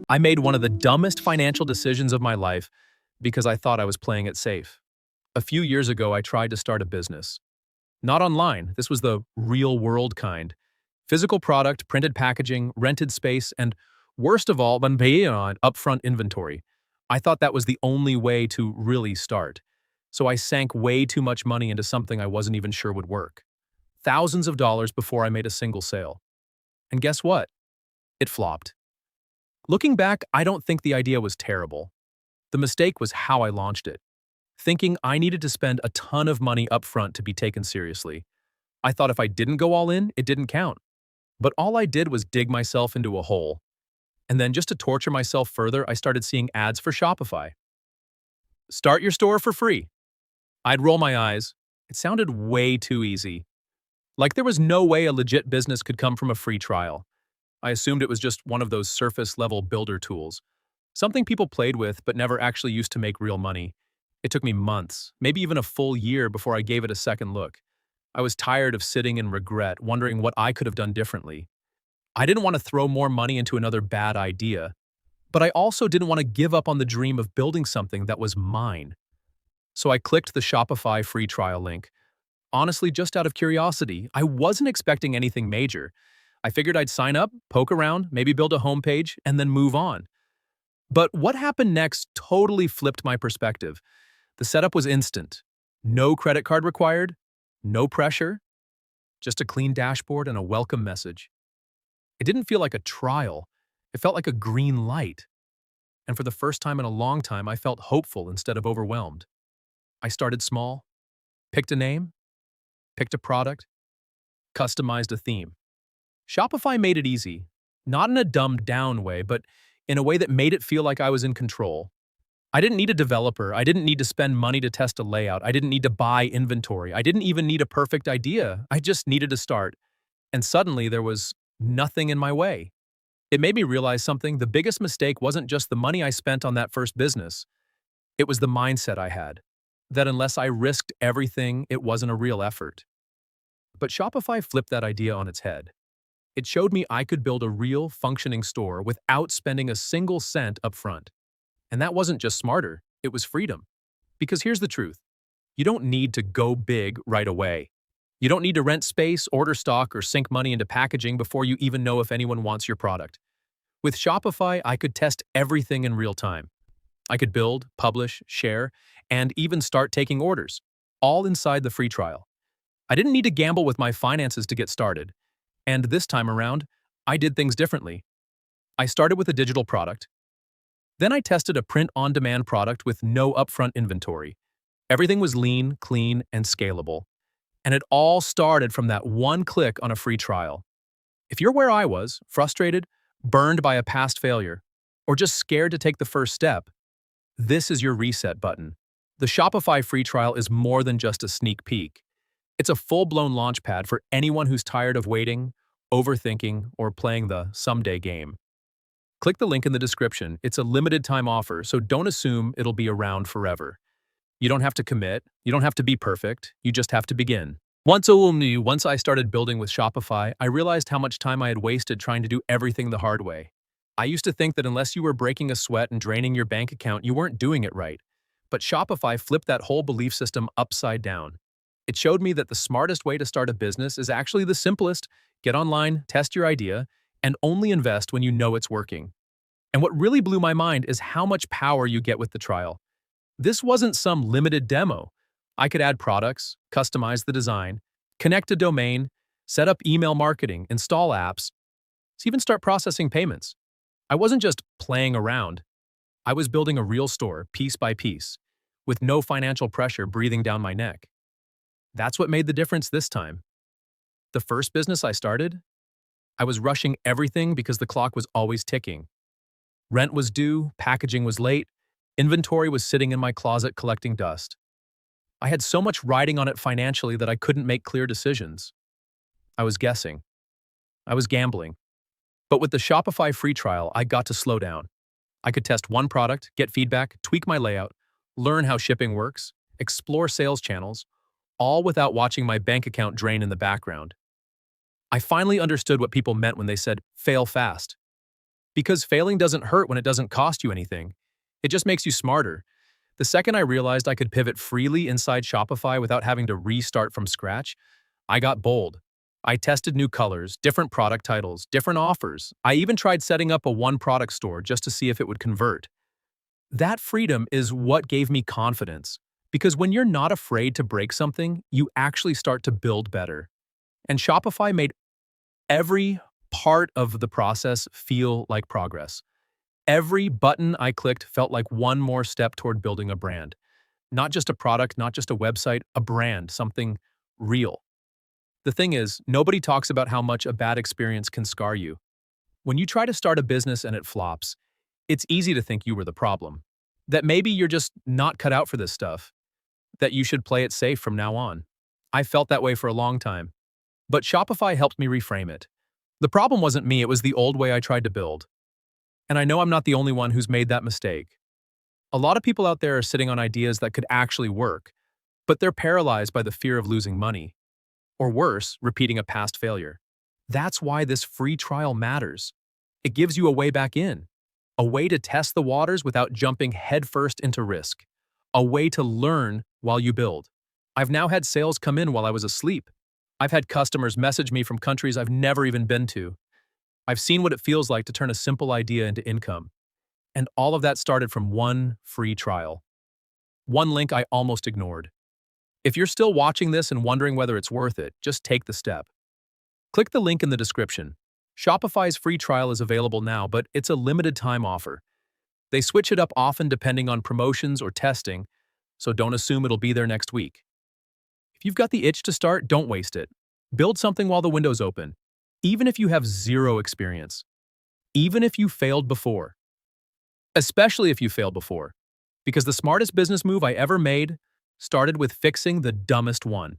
I made one of the dumbest financial decisions of my life because I thought I was playing it safe. A few years ago, I tried to start a business. Not online, this was the real world kind. Physical product, printed packaging, rented space, and worst of all, on upfront inventory. I thought that was the only way to really start. So I sank way too much money into something I wasn't even sure would work. Thousands of dollars before I made a single sale. And guess what? It flopped. Looking back, I don't think the idea was terrible. The mistake was how I launched it, thinking I needed to spend a ton of money upfront to be taken seriously. I thought if I didn't go all in, it didn't count. But all I did was dig myself into a hole. And then just to torture myself further, I started seeing ads for Shopify. Start your store for free. I'd roll my eyes. It sounded way too easy. Like there was no way a legit business could come from a free trial. I assumed it was just one of those surface-level builder tools. Something people played with but never actually used to make real money. It took me months, maybe even a full year before I gave it a second look. I was tired of sitting in regret, wondering what I could have done differently. I didn't want to throw more money into another bad idea, but I also didn't want to give up on the dream of building something that was mine. So I clicked the Shopify free trial link. Honestly, just out of curiosity, I wasn't expecting anything major. I figured I'd sign up, poke around, maybe build a homepage, and then move on. But what happened next totally flipped my perspective. The setup was instant. No credit card required, no pressure, just a clean dashboard and a welcome message. It didn't feel like a trial. It felt like a green light. And for the first time in a long time, I felt hopeful instead of overwhelmed. I started small, picked a name, picked a product, customized a theme. Shopify made it easy, not in a dumbed-down way, but in a way that made it feel like I was in control. I didn't need a developer. I didn't need to spend money to test a layout. I didn't need to buy inventory. I didn't even need a perfect idea. I just needed to start. And suddenly there was nothing in my way. It made me realize something. The biggest mistake wasn't just the money I spent on that first business. It was the mindset I had, that unless I risked everything, it wasn't a real effort. But Shopify flipped that idea on its head. It showed me I could build a real, functioning store without spending a single cent up front. And that wasn't just smarter, it was freedom. Because here's the truth. You don't need to go big right away. You don't need to rent space, order stock, or sink money into packaging before you even know if anyone wants your product. With Shopify, I could test everything in real time. I could build, publish, share, and even start taking orders, all inside the free trial. I didn't need to gamble with my finances to get started. And this time around, I did things differently. I started with a digital product. Then I tested a print-on-demand product with no upfront inventory. Everything was lean, clean, and scalable. And it all started from that one click on a free trial. If you're where I was, frustrated, burned by a past failure, or just scared to take the first step, this is your reset button. The Shopify free trial is more than just a sneak peek. It's a full-blown launchpad for anyone who's tired of waiting, overthinking, or playing the someday game. Click the link in the description. It's a limited-time offer, so don't assume it'll be around forever. You don't have to commit. You don't have to be perfect. You just have to begin. Once I started building with Shopify, I realized how much time I had wasted trying to do everything the hard way. I used to think that unless you were breaking a sweat and draining your bank account, you weren't doing it right. But Shopify flipped that whole belief system upside down. It showed me that the smartest way to start a business is actually the simplest. Get online, test your idea, and only invest when you know it's working. And what really blew my mind is how much power you get with the trial. This wasn't some limited demo. I could add products, customize the design, connect a domain, set up email marketing, install apps, even start processing payments. I wasn't just playing around. I was building a real store, piece by piece, with no financial pressure breathing down my neck. That's what made the difference this time. The first business I started, I was rushing everything because the clock was always ticking. Rent was due, packaging was late, inventory was sitting in my closet collecting dust. I had so much riding on it financially that I couldn't make clear decisions. I was guessing. I was gambling. But with the Shopify free trial, I got to slow down. I could test one product, get feedback, tweak my layout, learn how shipping works, explore sales channels, all without watching my bank account drain in the background. I finally understood what people meant when they said, fail fast. Because failing doesn't hurt when it doesn't cost you anything. It just makes you smarter. The second I realized I could pivot freely inside Shopify without having to restart from scratch, I got bold. I tested new colors, different product titles, different offers. I even tried setting up a one-product store just to see if it would convert. That freedom is what gave me confidence. Because when you're not afraid to break something, you actually start to build better. And Shopify made every part of the process feel like progress. Every button I clicked felt like one more step toward building a brand. Not just a product, not just a website, a brand, something real. The thing is, nobody talks about how much a bad experience can scar you. When you try to start a business and it flops, it's easy to think you were the problem. That maybe you're just not cut out for this stuff. That you should play it safe from now on. I felt that way for a long time. But Shopify helped me reframe it. The problem wasn't me, it was the old way I tried to build. And I know I'm not the only one who's made that mistake. A lot of people out there are sitting on ideas that could actually work, but they're paralyzed by the fear of losing money. Or worse, repeating a past failure. That's why this free trial matters. It gives you a way back in. A way to test the waters without jumping headfirst into risk. A way to learn while you build. I've now had sales come in while I was asleep. I've had customers message me from countries I've never even been to. I've seen what it feels like to turn a simple idea into income. And all of that started from one free trial. One link I almost ignored. If you're still watching this and wondering whether it's worth it, just take the step. Click the link in the description. Shopify's free trial is available now, but it's a limited time offer. They switch it up often depending on promotions or testing, so don't assume it'll be there next week. If you've got the itch to start, don't waste it. Build something while the window's open, even if you have zero experience. Even if you failed before. Especially if you failed before. Because the smartest business move I ever made started with fixing the dumbest one.